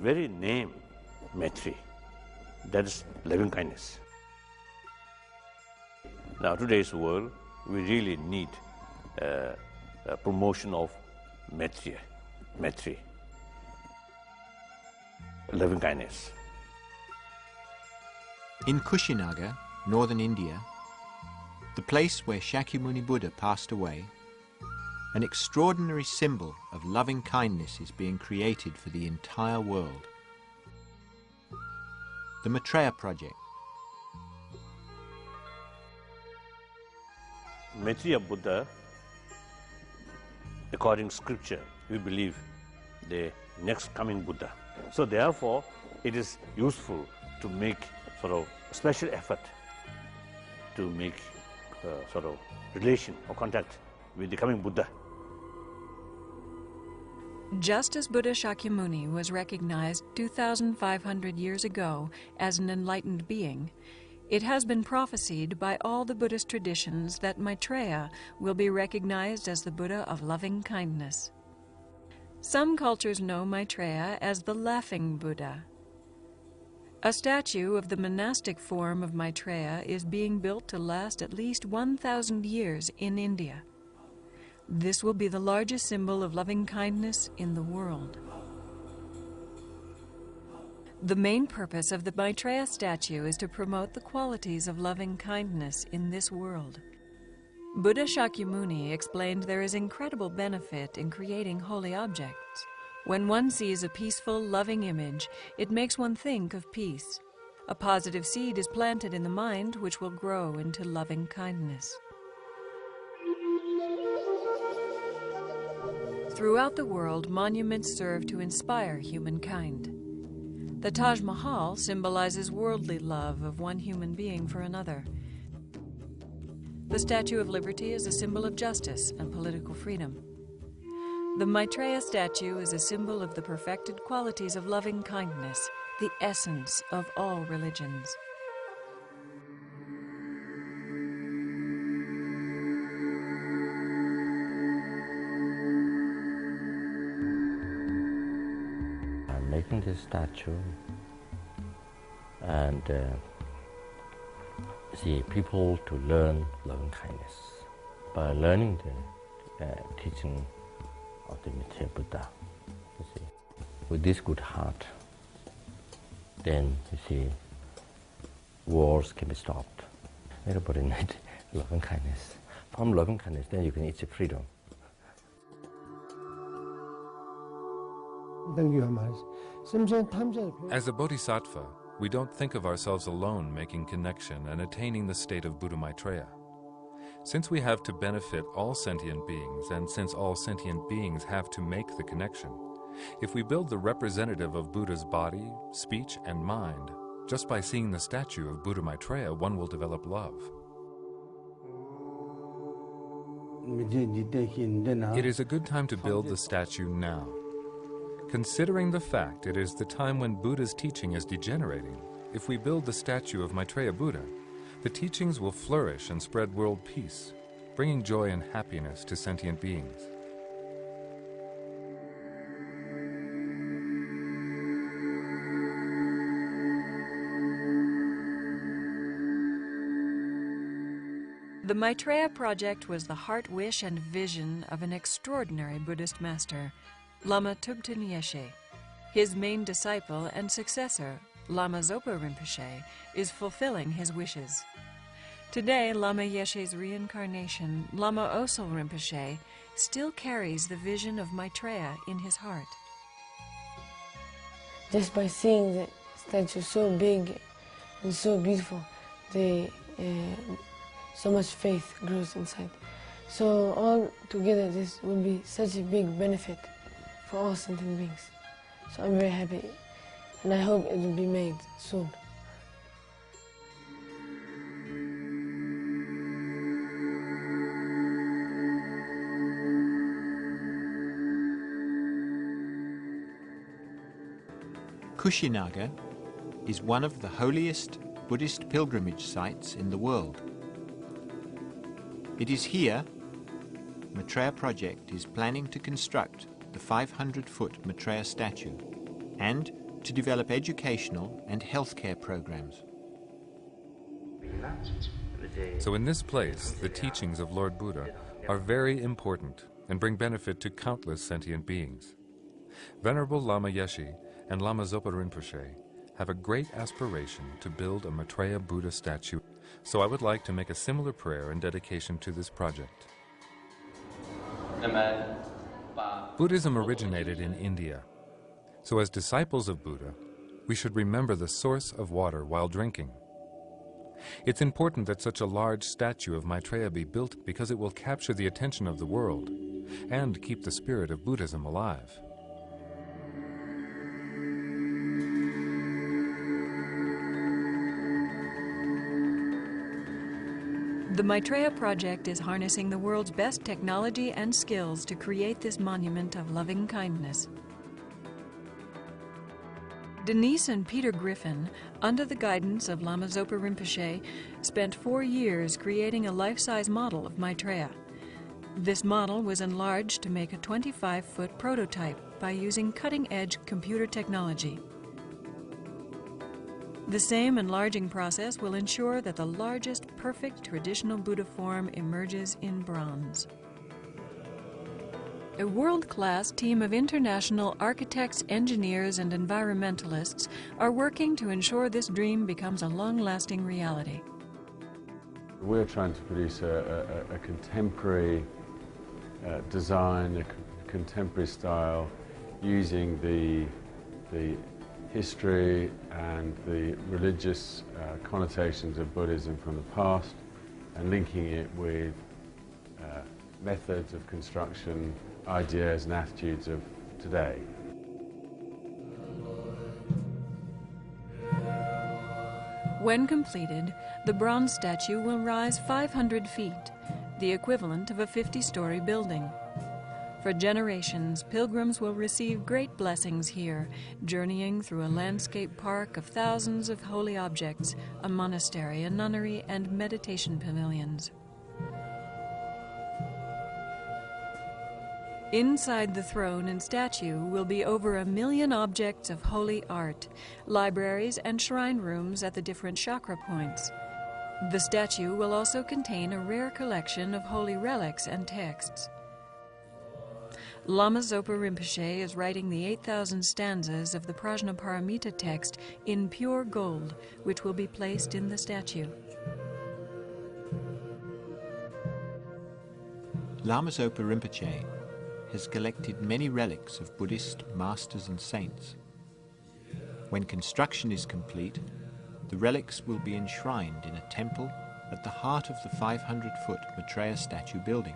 very name, Maitri, that is loving kindness. Now, today's world, we really need a promotion of Maitri, loving kindness. In Kushinagar, northern India, the place where Shakyamuni Buddha passed away, an extraordinary symbol of loving kindness is being created for the entire world. The Maitreya Project. Maitreya Buddha, according to scripture, we believe the next coming Buddha. So therefore, it is useful to make sort of special effort to make sort of relation or contact with the coming Buddha. Just as Buddha Shakyamuni was recognized 2,500 years ago as an enlightened being, it has been prophesied by all the Buddhist traditions that Maitreya will be recognized as the Buddha of loving kindness. Some cultures know Maitreya as the Laughing Buddha. A statue of the monastic form of Maitreya is being built to last at least 1,000 years in India. This will be the largest symbol of loving kindness in the world. The main purpose of the Maitreya statue is to promote the qualities of loving kindness in this world. Buddha Shakyamuni explained there is incredible benefit in creating holy objects. When one sees a peaceful, loving image, it makes one think of peace. A positive seed is planted in the mind which will grow into loving kindness. Throughout the world, monuments serve to inspire humankind. The Taj Mahal symbolizes worldly love of one human being for another. The Statue of Liberty is a symbol of justice and political freedom. The Maitreya statue is a symbol of the perfected qualities of loving kindness, the essence of all religions. I'm making this statue and see people to learn loving kindness by learning the teaching of the Maitreya Buddha. You see, with this good heart, then you see, wars can be stopped. Everybody needs loving kindness. From loving kindness, then you can achieve freedom. Thank you, Maharaj. As a bodhisattva, we don't think of ourselves alone making connection and attaining the state of Buddha Maitreya. Since we have to benefit all sentient beings, and since all sentient beings have to make the connection, if we build the representative of Buddha's body, speech, and mind, just by seeing the statue of Buddha Maitreya, one will develop love. It is a good time to build the statue now. Considering the fact it is the time when Buddha's teaching is degenerating, if we build the statue of Maitreya Buddha, the teachings will flourish and spread world peace, bringing joy and happiness to sentient beings. The Maitreya Project was the heart wish and vision of an extraordinary Buddhist master, Lama Tubten Yeshe. His main disciple and successor, Lama Zopa Rinpoche, is fulfilling his wishes. Today, Lama Yeshe's reincarnation, Lama Osel Rinpoche, still carries the vision of Maitreya in his heart. Just by seeing the statue so big and so beautiful, so much faith grows inside. So all together, this will be such a big benefit for all sentient beings. So I'm very happy, and I hope it will be made soon. Kushinagar is one of the holiest Buddhist pilgrimage sites in the world. It is here Maitreya Project is planning to construct the 500-foot Maitreya statue and to develop educational and healthcare programs. So in this place, the teachings of Lord Buddha are very important and bring benefit to countless sentient beings. Venerable Lama Yeshe and Lama Zopa Rinpoche have a great aspiration to build a Maitreya Buddha statue, so I would like to make a similar prayer in dedication to this project. Buddhism originated in India, so as disciples of Buddha, we should remember the source of water while drinking. It's important that such a large statue of Maitreya be built because it will capture the attention of the world and keep the spirit of Buddhism alive. The Maitreya Project is harnessing the world's best technology and skills to create this monument of loving kindness. Denise and Peter Griffin, under the guidance of Lama Zopa Rinpoche, spent 4 years creating a life-size model of Maitreya. This model was enlarged to make a 25-foot prototype by using cutting-edge computer technology. The same enlarging process will ensure that the largest perfect traditional Buddha form emerges in bronze. A world-class team of international architects, engineers, and environmentalists are working to ensure this dream becomes a long-lasting reality. We're trying to produce a contemporary design, a contemporary style, using the history and the religious connotations of Buddhism from the past and linking it with methods of construction, ideas and attitudes of today. When completed, the bronze statue will rise 500 feet, the equivalent of a 50-story building. For generations, pilgrims will receive great blessings here, journeying through a landscape park of thousands of holy objects, a monastery, a nunnery, and meditation pavilions. Inside the throne and statue will be over 1 million objects of holy art, libraries and shrine rooms at the different chakra points. The statue will also contain a rare collection of holy relics and texts. Lama Zopa Rinpoche is writing the 8,000 stanzas of the Prajnaparamita text in pure gold, which will be placed in the statue. Lama Zopa Rinpoche has collected many relics of Buddhist masters and saints. When construction is complete, the relics will be enshrined in a temple at the heart of the 500-foot Maitreya statue building.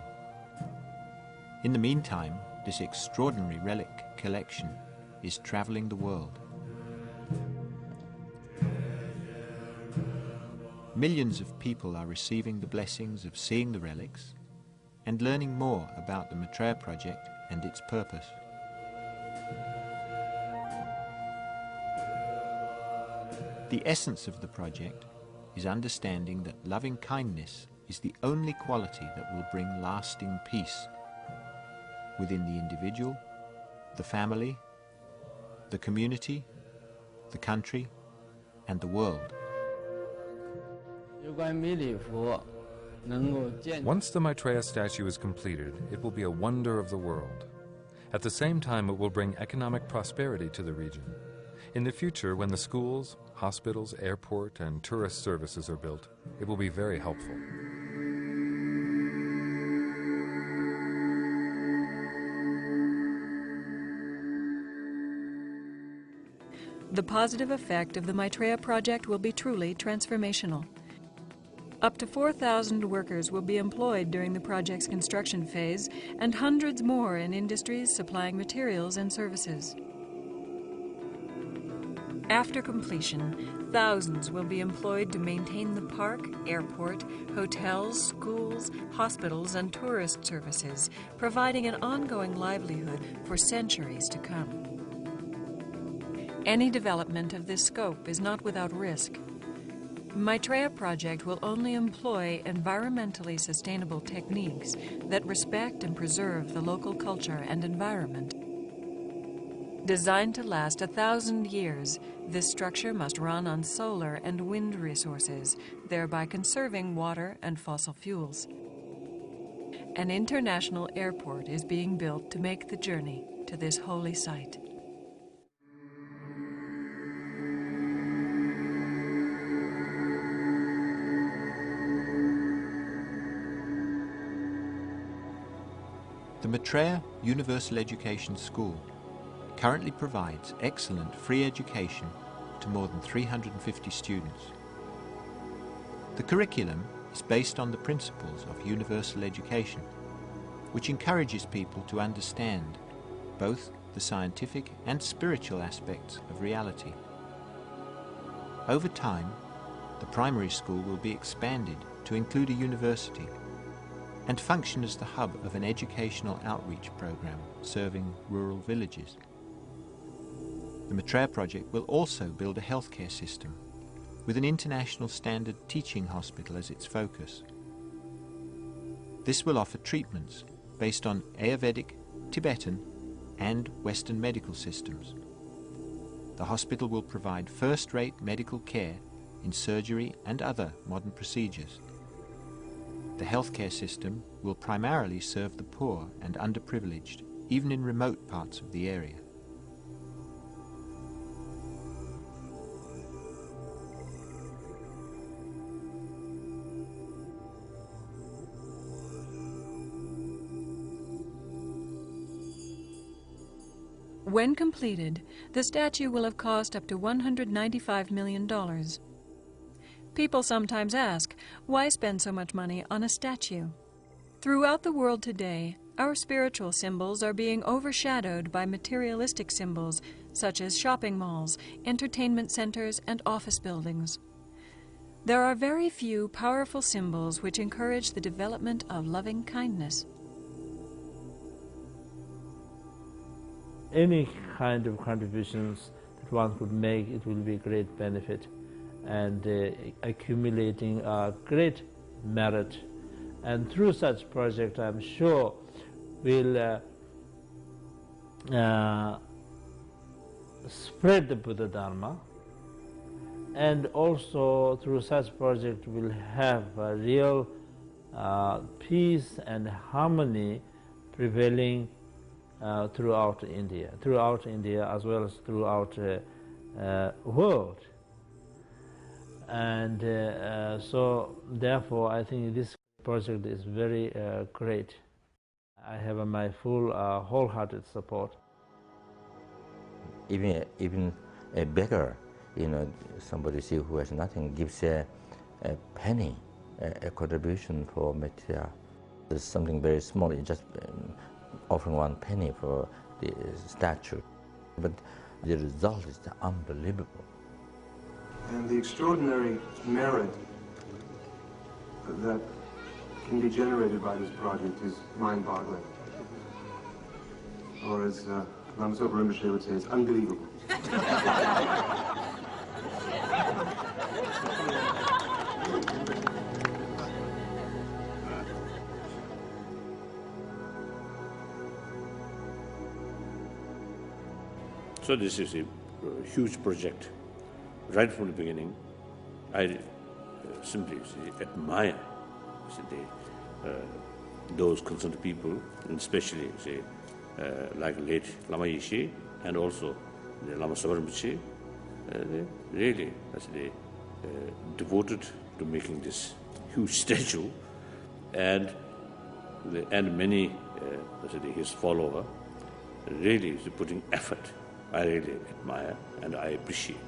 In the meantime, this extraordinary relic collection is traveling the world. Millions of people are receiving the blessings of seeing the relics and learning more about the Maitreya Project and its purpose. The essence of the project is understanding that loving kindness is the only quality that will bring lasting peace within the individual, the family, the community, the country, and the world. Once the Maitreya statue is completed, it will be a wonder of the world. At the same time, it will bring economic prosperity to the region. In the future, when the schools, hospitals, airport, and tourist services are built, it will be very helpful. The positive effect of the Maitreya Project will be truly transformational. Up to 4,000 workers will be employed during the project's construction phase, and hundreds more in industries supplying materials and services. After completion, thousands will be employed to maintain the park, airport, hotels, schools, hospitals, and tourist services, providing an ongoing livelihood for centuries to come. Any development of this scope is not without risk. Maitreya Project will only employ environmentally sustainable techniques that respect and preserve the local culture and environment. Designed to last 1,000 years, this structure must run on solar and wind resources, thereby conserving water and fossil fuels. An international airport is being built to make the journey to this holy site. The Maitreya Universal Education School currently provides excellent free education to more than 350 students. The curriculum is based on the principles of universal education, which encourages people to understand both the scientific and spiritual aspects of reality. Over time, the primary school will be expanded to include a university and function as the hub of an educational outreach program serving rural villages. The Maitreya Project will also build a healthcare system with an international standard teaching hospital as its focus. This will offer treatments based on Ayurvedic, Tibetan and Western medical systems. The hospital will provide first-rate medical care in surgery and other modern procedures. The healthcare system will primarily serve the poor and underprivileged, even in remote parts of the area. When completed, the statue will have cost up to $195 million. People sometimes ask, why spend so much money on a statue? Throughout the world today, our spiritual symbols are being overshadowed by materialistic symbols such as shopping malls, entertainment centers, and office buildings. There are very few powerful symbols which encourage the development of loving kindness. Any kind of contributions that one could make, it will be a great benefit, and accumulating a great merit. And through such project, I'm sure will spread the Buddha Dharma, and also through such project will have a real peace and harmony prevailing throughout India as well as throughout world. And so therefore I think this project is very great. I have my full wholehearted support. Even a beggar, somebody see who has nothing, gives a penny, a contribution for Maitreya. There's something very small, it's just offering 1 penny for the statue, but the result is unbelievable. And the extraordinary merit that can be generated by this project is mind-boggling. Or as Lama Zopa Rinpoche would say, it's unbelievable. So this is a huge project. Right from the beginning, I simply admire those concerned people, and especially like late Lama Yeshe and also the Lama Zopa Rinpoche. They really devoted to making this huge statue, and many his followers really putting effort. I really admire and I appreciate.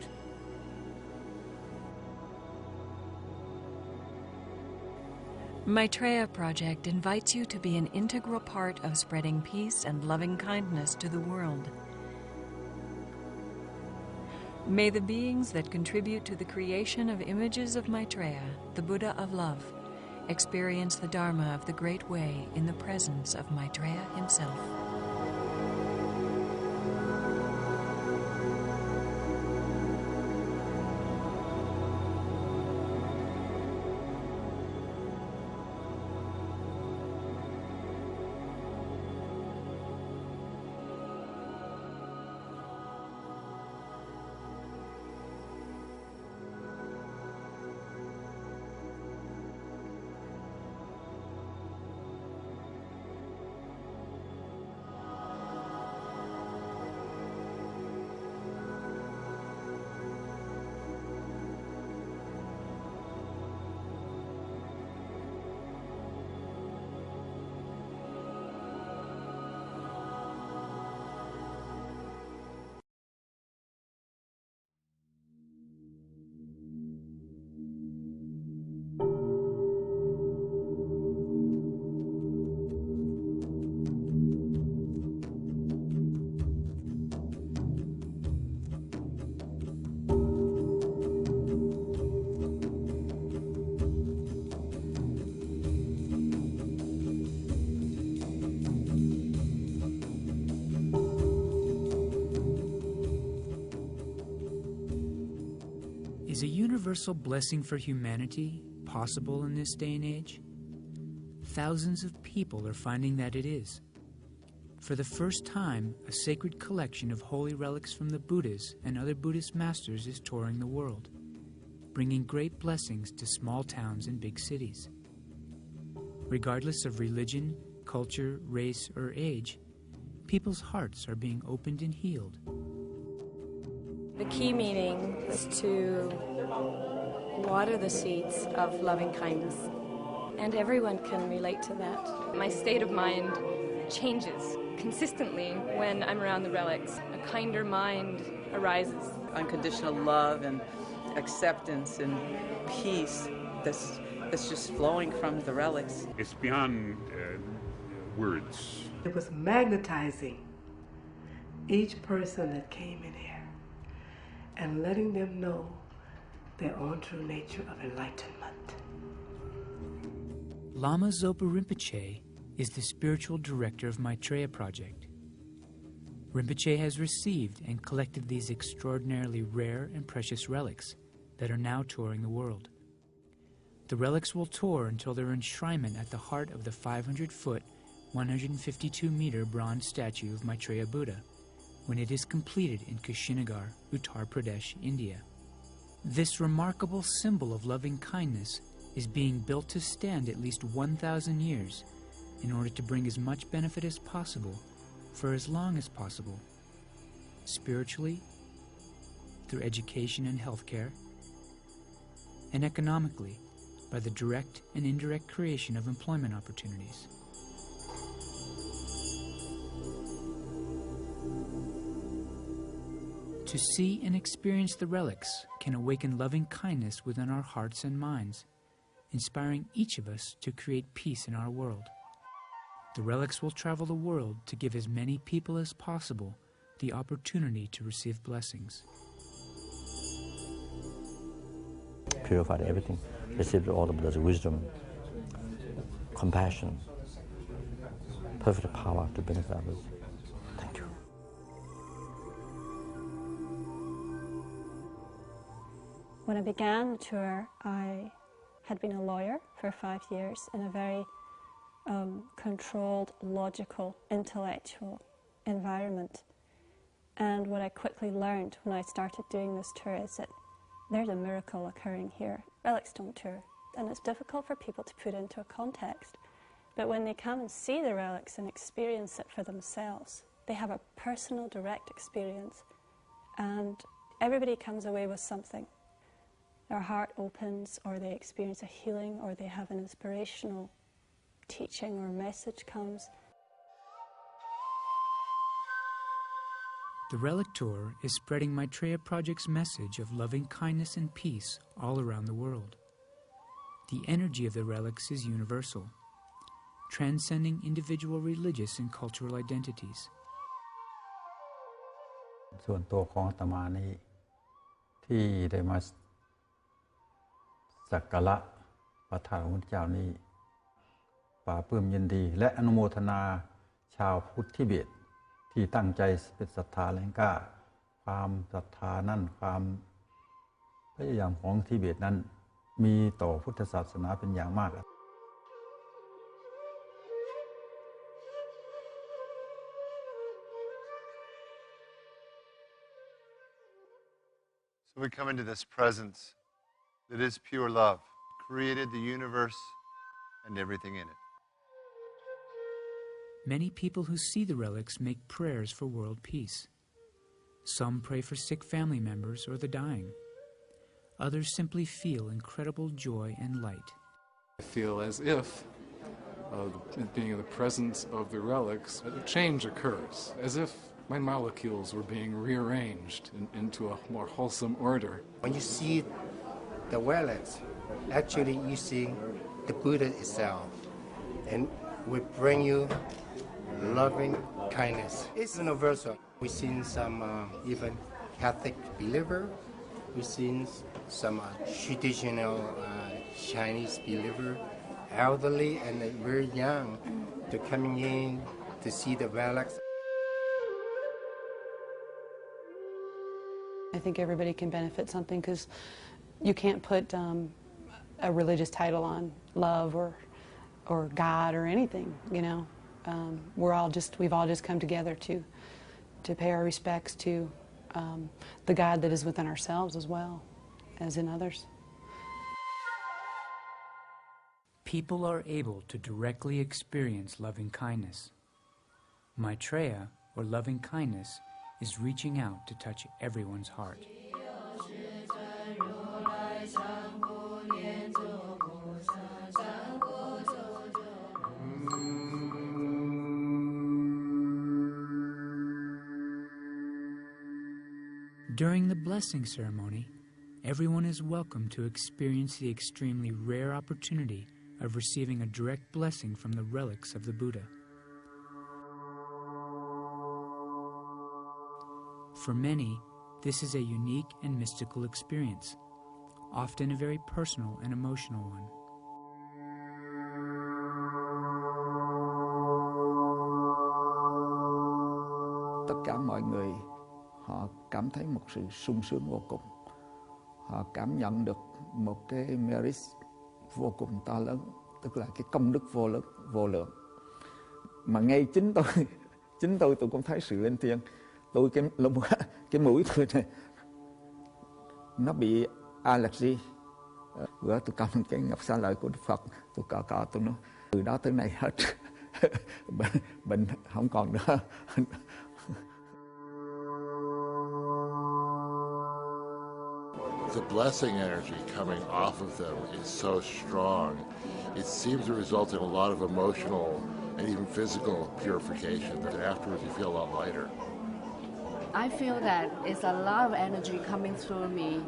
Maitreya Project invites you to be an integral part of spreading peace and loving kindness to the world. May the beings that contribute to the creation of images of Maitreya, the Buddha of love, experience the Dharma of the Great Way in the presence of Maitreya himself. Is a universal blessing for humanity possible in this day and age? Thousands of people are finding that it is. For the first time, a sacred collection of holy relics from the Buddhas and other Buddhist masters is touring the world, bringing great blessings to small towns and big cities. Regardless of religion, culture, race, or age, people's hearts are being opened and healed. The key meaning is to water the seeds of loving kindness, and everyone can relate to that. My state of mind changes consistently when I'm around the relics. A kinder mind arises. Unconditional love and acceptance and peace that's just flowing from the relics. It's beyond words. It was magnetizing each person that came in here and letting them know their own true nature of enlightenment. Lama Zopa Rinpoche is the spiritual director of Maitreya Project. Rinpoche has received and collected these extraordinarily rare and precious relics that are now touring the world. The relics will tour until their enshrinement at the heart of the 500-foot, 152-meter bronze statue of Maitreya Buddha, when it is completed in Kushinagar, Uttar Pradesh, India. This remarkable symbol of loving kindness is being built to stand at least 1,000 years in order to bring as much benefit as possible for as long as possible, spiritually, through education and healthcare, and economically by the direct and indirect creation of employment opportunities. To see and experience the relics can awaken loving kindness within our hearts and minds, inspiring each of us to create peace in our world. The relics will travel the world to give as many people as possible the opportunity to receive blessings. Purified everything, received all of Buddha's wisdom, compassion, perfect power to benefit others. Thank you. When I began the tour, I had been a lawyer for 5 years in a very controlled, logical, intellectual environment. And what I quickly learned when I started doing this tour is that there's a miracle occurring here. Relics don't tour, and it's difficult for people to put into a context. But when they come and see the relics and experience it for themselves, they have a personal, direct experience, and everybody comes away with something. Their heart opens, or they experience a healing, or they have an inspirational teaching or message comes. The Relic Tour is spreading Maitreya Project's message of loving kindness and peace all around the world. The energy of the relics is universal, transcending individual religious and cultural identities. ส่วนตัวของอาตมานี้ที่ได้มาสักการะพระธาตุของพระเจ้านี้ปลาปลื้มยินดีและอนุโมทนาชาวพุทธทิเบตที่ตั้งใจเป็นศรัทธาแรงกล้าความศรัทธานั้นความพยายามของทิเบตนั้นมีต่อพุทธศาสนาเป็นอย่างมาก So we come into this presence that is pure love, created the universe and everything in it. Many people who see the relics make prayers for world peace. Some pray for sick family members or the dying. Others simply feel incredible joy and light. I feel as if, being in the presence of the relics, a change occurs, as if my molecules were being rearranged into a more wholesome order. When you see the relics, actually you see the Buddha itself, and we bring you loving kindness. It's universal. We've seen some even Catholic believer. We've seen some traditional Chinese believer, elderly and very young, to coming in to see the relics. I think everybody can benefit something because You can't put a religious title on love or God or anything, you know. We've all just come together to pay our respects to the God that is within ourselves as well as in others. People are able to directly experience loving kindness. Maitreya, or loving kindness, is reaching out to touch everyone's heart. During the blessing ceremony, everyone is welcome to experience the extremely rare opportunity of receiving a direct blessing from the relics of the Buddha. For many, this is a unique and mystical experience, often a very personal and emotional one. Tất cả mọi người họ cảm thấy một sự sung sướng vô cùng. Họ cảm nhận được một cái merit vô cùng to lớn, tức là cái công đức vô lượng. Mà ngay chính tôi cũng thấy sự lên thiên. Tôi cái mũi tôi này nó bị allergy. Bữa tôi cầm cái ngọc sa lợi của Đức Phật, tôi cọ tôi nói từ đó tới nay hết bệnh không còn nữa. The blessing energy coming off of them is so strong. It seems to result in a lot of emotional and even physical purification, that afterwards you feel a lot lighter. I feel that it's a lot of energy coming through me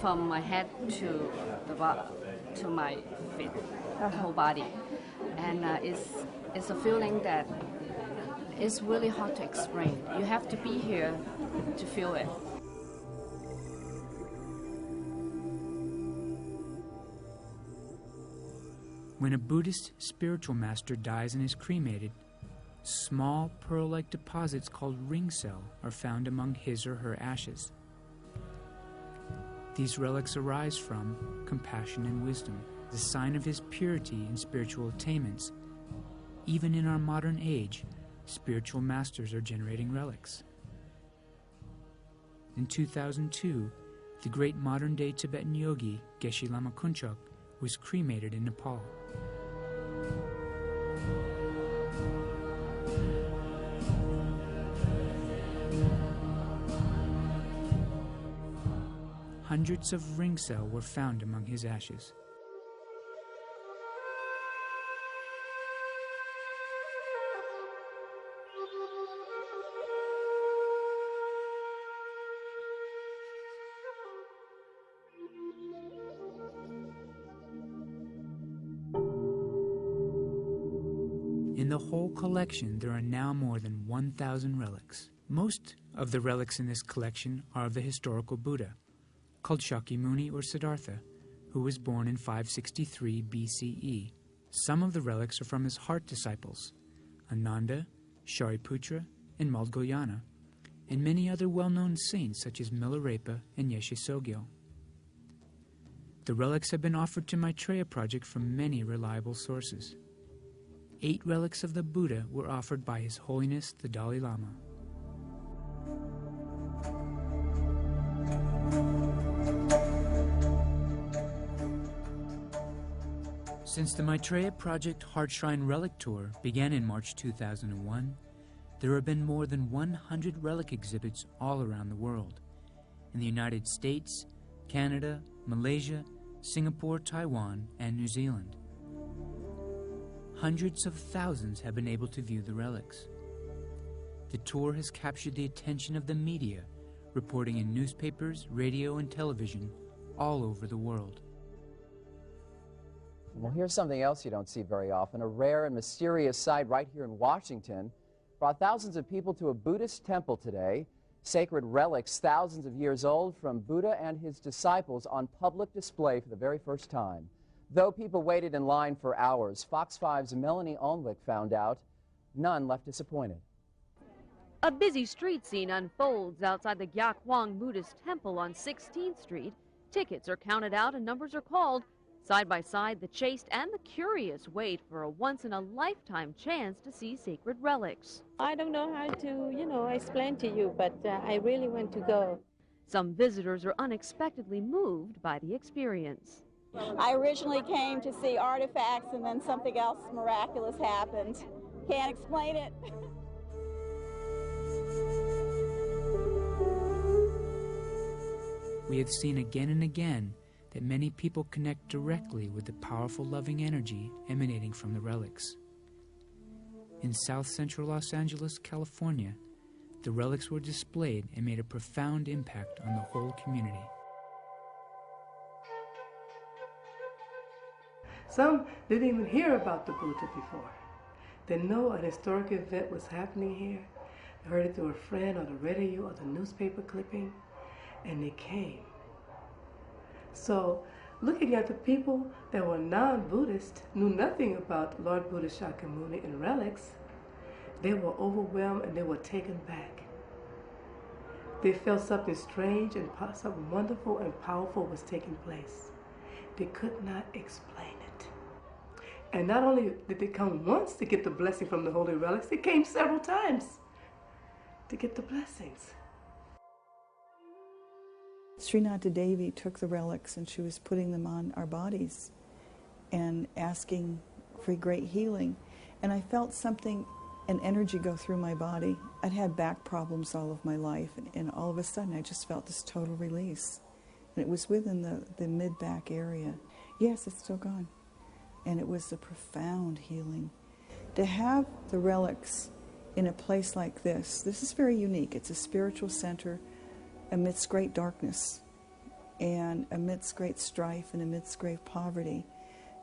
from my head to my feet, whole body. And it's a feeling that it's really hard to explain. You have to be here to feel it. When a Buddhist spiritual master dies and is cremated, small pearl-like deposits called ring cell are found among his or her ashes. These relics arise from compassion and wisdom, the sign of his purity and spiritual attainments. Even in our modern age, spiritual masters are generating relics. In 2002, the great modern-day Tibetan yogi Geshe Lama Kunchok was cremated in Nepal. Hundreds of ring cell were found among his ashes. In the whole collection, there are now more than 1,000 relics. Most of the relics in this collection are of the historical Buddha, called Shakyamuni or Siddhartha, who was born in 563 BCE. Some of the relics are from his heart disciples, Ananda, Shariputra, and Madhgoyana, and many other well-known saints such as Milarepa and Yeshe Sogyo. The relics have been offered to Maitreya Project from many reliable sources. 8 relics of the Buddha were offered by His Holiness the Dalai Lama. Since the Maitreya Project Heart Shrine Relic Tour began in March 2001, there have been more than 100 relic exhibits all around the world. In the United States, Canada, Malaysia, Singapore, Taiwan, and New Zealand. Hundreds of thousands have been able to view the relics. The tour has captured the attention of the media, reporting in newspapers, radio, and television all over the world. Well, here's something else you don't see very often. A rare and mysterious sight right here in Washington brought thousands of people to a Buddhist temple today. Sacred relics thousands of years old from Buddha and his disciples on public display for the very first time. Though people waited in line for hours, Fox 5's Melanie Olnwick found out none left disappointed. A busy street scene unfolds outside the Gyak Hwang Buddhist Temple on 16th Street, Tickets are counted out and numbers are called. Side by side, the chaste and the curious wait for a once-in-a-lifetime chance to see sacred relics. I don't know how to, explain to you, but I really want to go. Some visitors are unexpectedly moved by the experience. I originally came to see artifacts, and then something else miraculous happened. Can't explain it. We have seen again and again that many people connect directly with the powerful loving energy emanating from the relics. In South Central Los Angeles, California, the relics were displayed and made a profound impact on the whole community. Some didn't even hear about the Buddha before. They know an historic event was happening here. They heard it through a friend or the radio or the newspaper clipping, and they came. So, looking at the people that were non-Buddhist, knew nothing about Lord Buddha Shakyamuni and relics, they were overwhelmed and they were taken back. They felt something strange and something wonderful and powerful was taking place. They could not explain it. And not only did they come once to get the blessing from the holy relics, they came several times to get the blessings. Srinatha Devi took the relics and she was putting them on our bodies and asking for great healing. And I felt something, an energy go through my body. I'd had back problems all of my life, and all of a sudden I just felt this total release. And it was within the mid-back area. Yes, it's still gone. And it was a profound healing. To have the relics in a place like this is very unique. It's a spiritual center amidst great darkness and amidst great strife and amidst great poverty.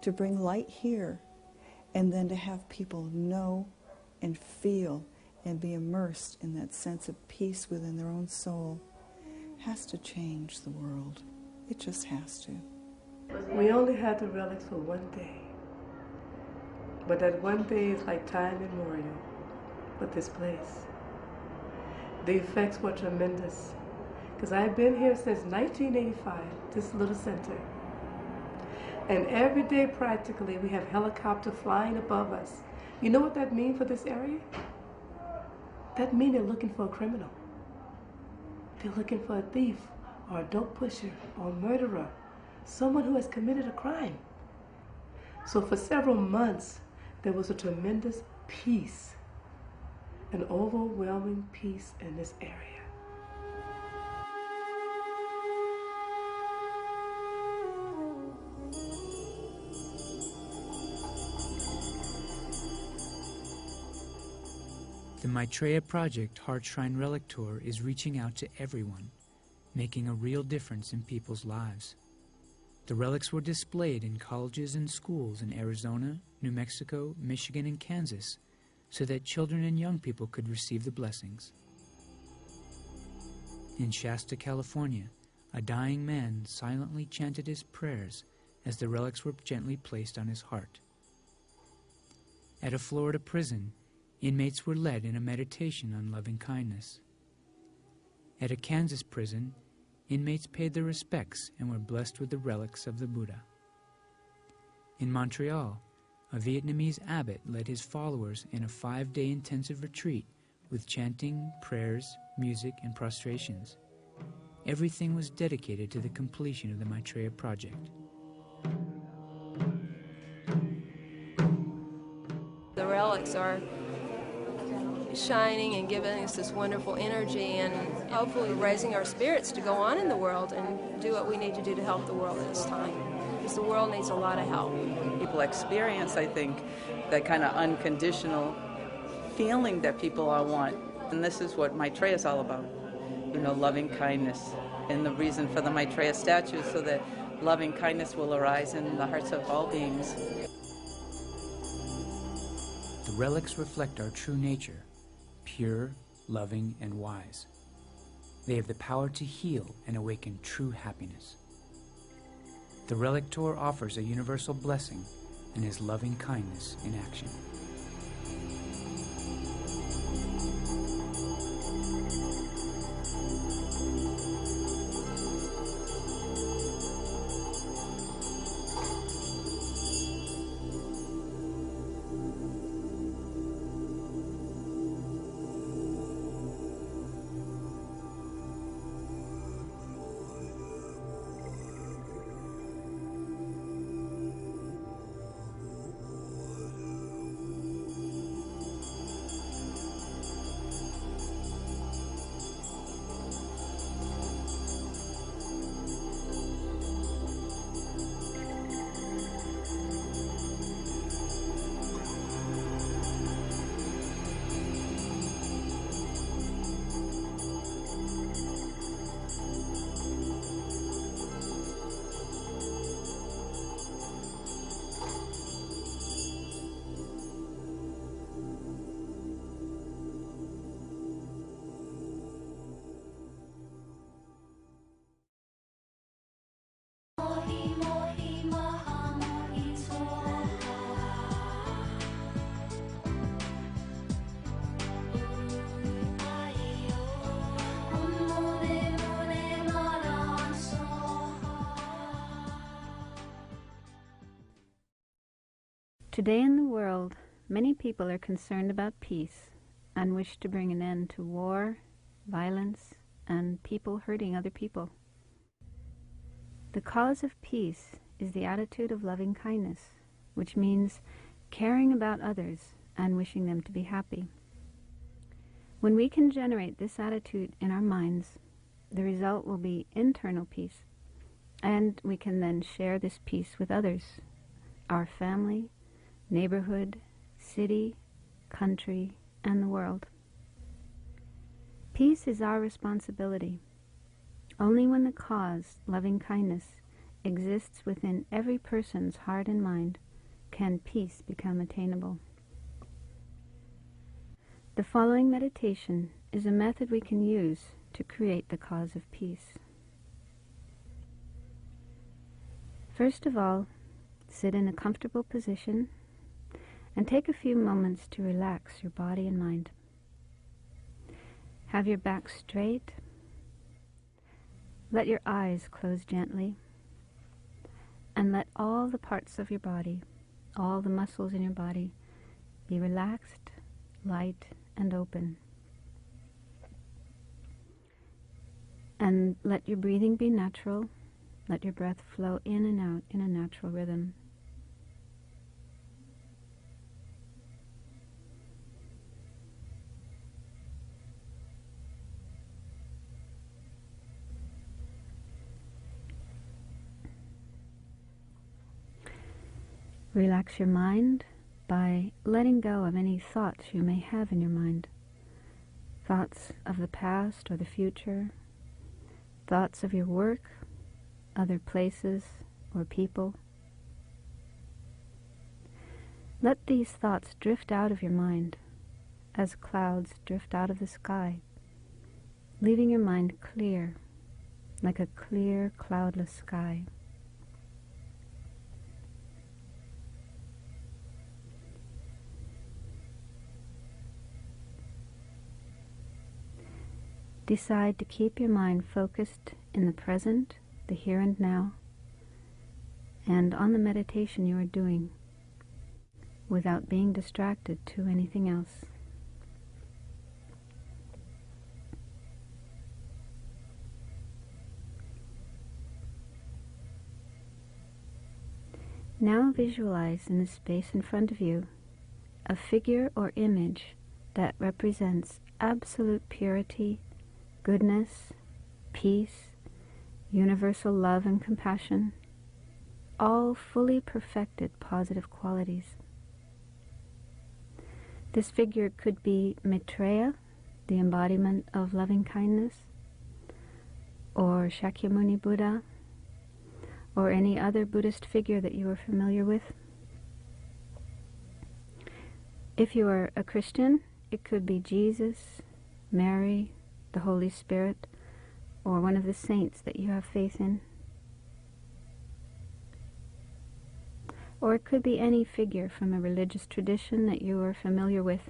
To bring light here and then to have people know and feel and be immersed in that sense of peace within their own soul has to change the world. It just has to. We only had the relics for one day. But that one day is like time immemorial with this place. The effects were tremendous. Because I've been here since 1985, this little center. And every day practically we have helicopters flying above us. You know what that means for this area? That means they're looking for a criminal. They're looking for a thief or a dope pusher or a murderer, someone who has committed a crime. So for several months, there was a tremendous peace, an overwhelming peace in this area. The Maitreya Project Heart Shrine Relic Tour is reaching out to everyone, making a real difference in people's lives. The relics were displayed in colleges and schools in Arizona, New Mexico, Michigan, and Kansas so that children and young people could receive the blessings. In Shasta, California, a dying man silently chanted his prayers as the relics were gently placed on his heart. At a Florida prison, inmates were led in a meditation on loving kindness. At a Kansas prison, inmates paid their respects and were blessed with the relics of the Buddha. In Montreal, a Vietnamese abbot led his followers in a 5-day intensive retreat with chanting, prayers, music, and prostrations. Everything was dedicated to the completion of the Maitreya Project. The relics are shining and giving us this wonderful energy and hopefully raising our spirits to go on in the world and do what we need to do to help the world at this time, because the world needs a lot of help. People experience, I think, that kind of unconditional feeling that people all want. And this is what Maitreya is all about, loving kindness. And the reason for the Maitreya statue is so that loving kindness will arise in the hearts of all beings. The relics reflect our true nature, pure, loving, and wise. They have the power to heal and awaken true happiness. The Relic Tour offers a universal blessing and is loving kindness in action. Today in the world, many people are concerned about peace and wish to bring an end to war, violence, and people hurting other people. The cause of peace is the attitude of loving kindness, which means caring about others and wishing them to be happy. When we can generate this attitude in our minds, the result will be internal peace, and we can then share this peace with others, our family, neighborhood, city, country, and the world. Peace is our responsibility. Only when the cause, loving kindness, exists within every person's heart and mind can peace become attainable. The following meditation is a method we can use to create the cause of peace. First of all, sit in a comfortable position and take a few moments to relax your body and mind. Have your back straight. Let your eyes close gently, and let all the parts of your body, all the muscles in your body, be relaxed, light, and open. And let your breathing be natural. Let your breath flow in and out in a natural rhythm. Relax your mind by letting go of any thoughts you may have in your mind. Thoughts of the past or the future, thoughts of your work, other places or people. Let these thoughts drift out of your mind as clouds drift out of the sky, leaving your mind clear, like a clear, cloudless sky. Decide to keep your mind focused in the present, the here and now, and on the meditation you are doing, without being distracted to anything else. Now visualize in the space in front of you a figure or image that represents absolute purity, goodness, peace, universal love and compassion, all fully perfected positive qualities. This figure could be Maitreya, the embodiment of loving kindness, or Shakyamuni Buddha, or any other Buddhist figure that you are familiar with. If you are a Christian, it could be Jesus, Mary, the Holy Spirit, or one of the saints that you have faith in. Or it could be any figure from a religious tradition that you are familiar with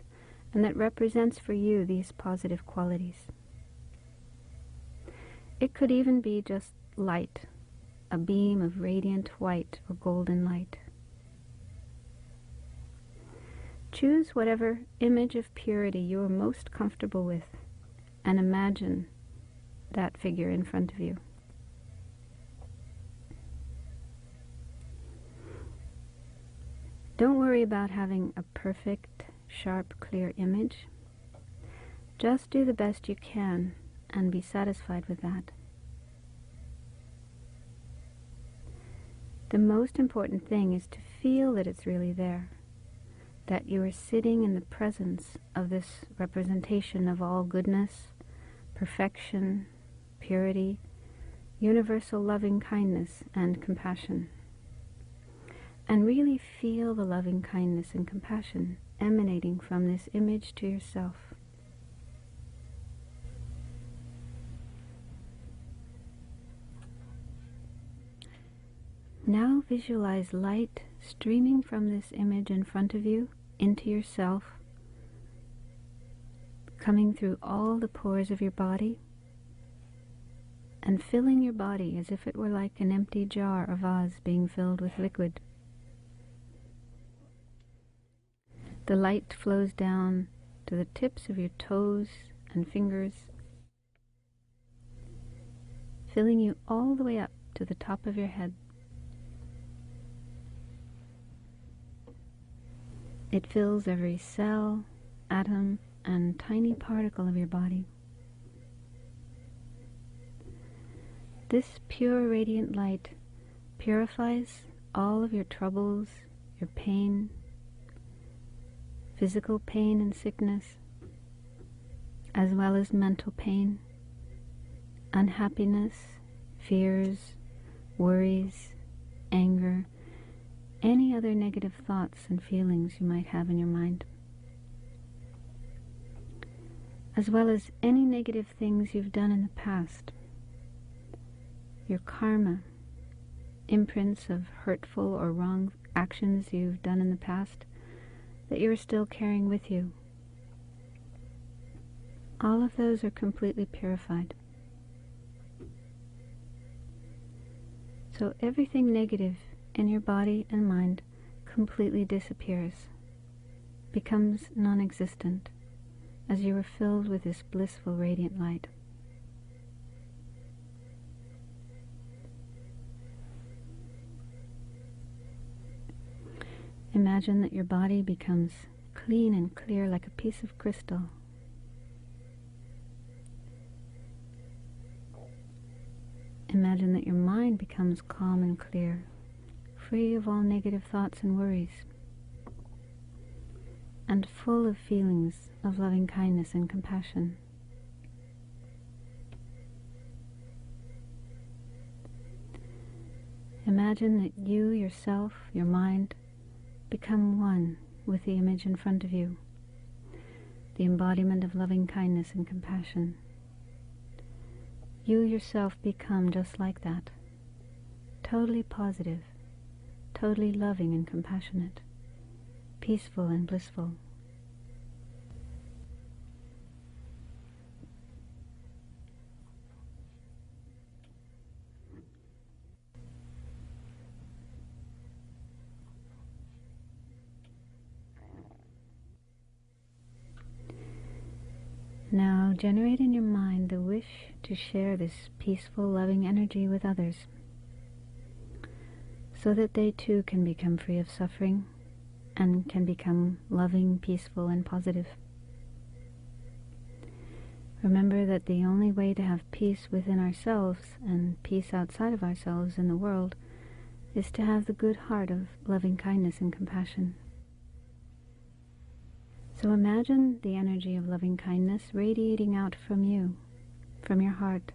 and that represents for you these positive qualities. It could even be just light, a beam of radiant white or golden light. Choose whatever image of purity you are most comfortable with and imagine that figure in front of you. Don't worry about having a perfect, sharp, clear image. Just do the best you can and be satisfied with that. The most important thing is to feel that it's really there, that you are sitting in the presence of this representation of all goodness, perfection, purity, universal loving kindness and compassion. And really feel the loving kindness and compassion emanating from this image to yourself. Now visualize light streaming from this image in front of you into yourself, coming through all the pores of your body and filling your body as if it were like an empty jar or vase being filled with liquid. The light flows down to the tips of your toes and fingers, filling you all the way up to the top of your head. It fills every cell, atom, and tiny particle of your body. This pure radiant light purifies all of your troubles, your pain, physical pain and sickness, as well as mental pain, unhappiness, fears, worries, anger, any other negative thoughts and feelings you might have in your mind, as well as any negative things you've done in the past, your karma, imprints of hurtful or wrong actions you've done in the past that you're still carrying with you. All of those are completely purified. So everything negative in your body and mind completely disappears, becomes non-existent, as you are filled with this blissful radiant light. Imagine that your body becomes clean and clear like a piece of crystal. Imagine that your mind becomes calm and clear, free of all negative thoughts and worries, and full of feelings of loving kindness and compassion. Imagine that you yourself, your mind, become one with the image in front of you, the embodiment of loving kindness and compassion. You yourself become just like that, totally positive, totally loving and compassionate, peaceful and blissful. Now generate in your mind the wish to share this peaceful, loving energy with others, so that they too can become free of suffering and can become loving, peaceful, and positive. Remember that the only way to have peace within ourselves and peace outside of ourselves in the world is to have the good heart of loving kindness and compassion. So imagine the energy of loving kindness radiating out from you, from your heart,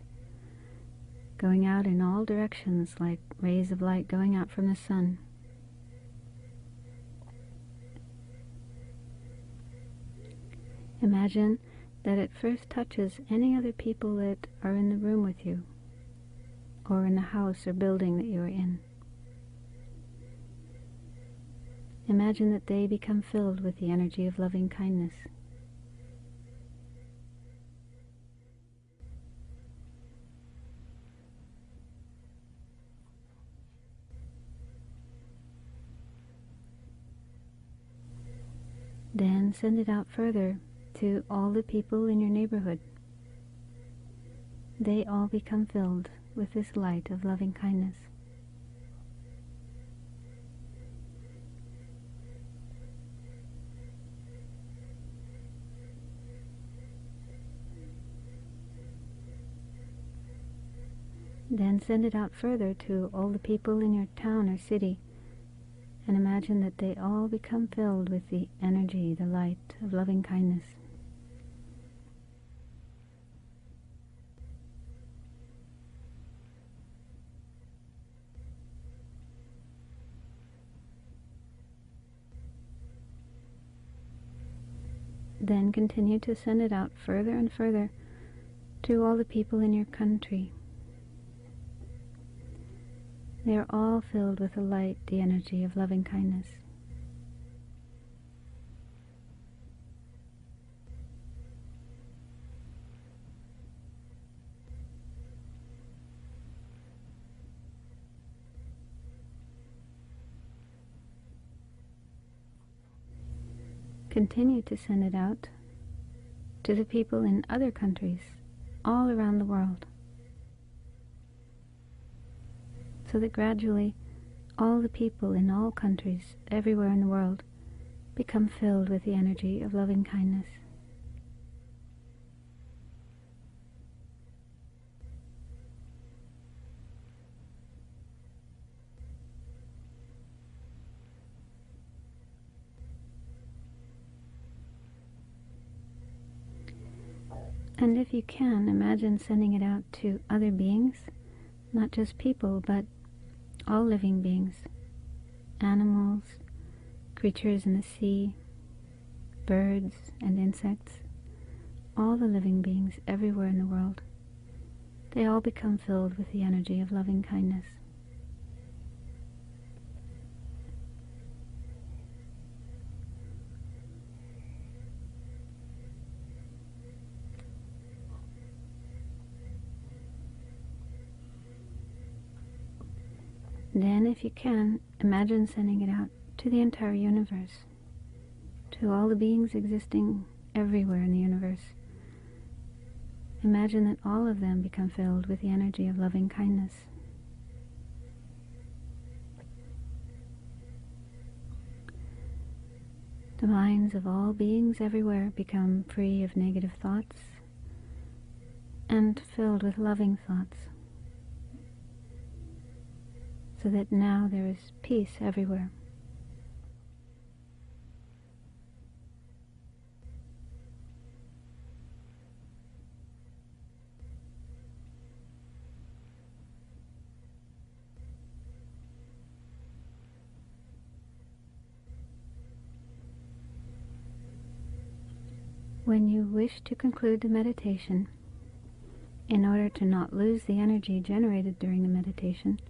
going out in all directions like rays of light going out from the sun. Imagine that it first touches any other people that are in the room with you, or in the house or building that you are in. Imagine that they become filled with the energy of loving kindness. Then send it out further to all the people in your neighborhood. They all become filled with this light of loving kindness. Then send it out further to all the people in your town or city, and imagine that they all become filled with the energy, the light of loving kindness. Then continue to send it out further and further to all the people in your country. They are all filled with the light, the energy of loving kindness. continue to send it out to the people in other countries all around the world, so that gradually all the people in all countries everywhere in the world become filled with the energy of loving kindness. And if you can, imagine sending it out to other beings, not just people, but all living beings, animals, creatures in the sea, birds and insects, all the living beings everywhere in the world. They all become filled with the energy of loving kindness. Then, if you can, imagine sending it out to the entire universe, to all the beings existing everywhere in the universe. Imagine that all of them become filled with the energy of loving kindness. The minds of all beings everywhere become free of negative thoughts and filled with loving thoughts, so that now there is peace everywhere. When you wish to conclude the meditation, in order to not lose the energy generated during the meditation,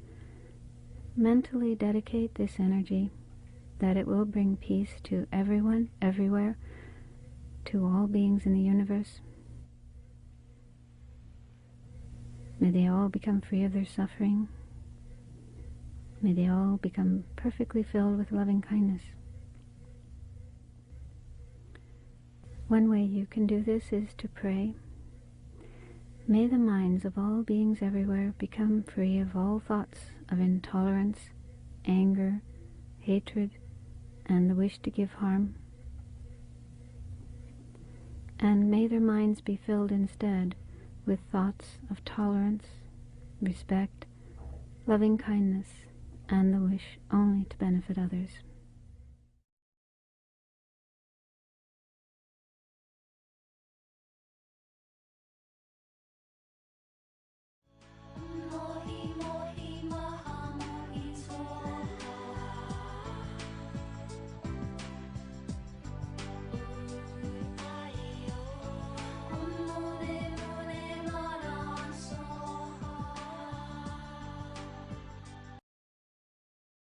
mentally dedicate this energy that it will bring peace to everyone, everywhere, to all beings in the universe. May they all become free of their suffering. May they all become perfectly filled with loving kindness. One way you can do this is to pray, "May the minds of all beings everywhere become free of all thoughts of intolerance, anger, hatred, and the wish to give harm. And may their minds be filled instead with thoughts of tolerance, respect, loving kindness, and the wish only to benefit others."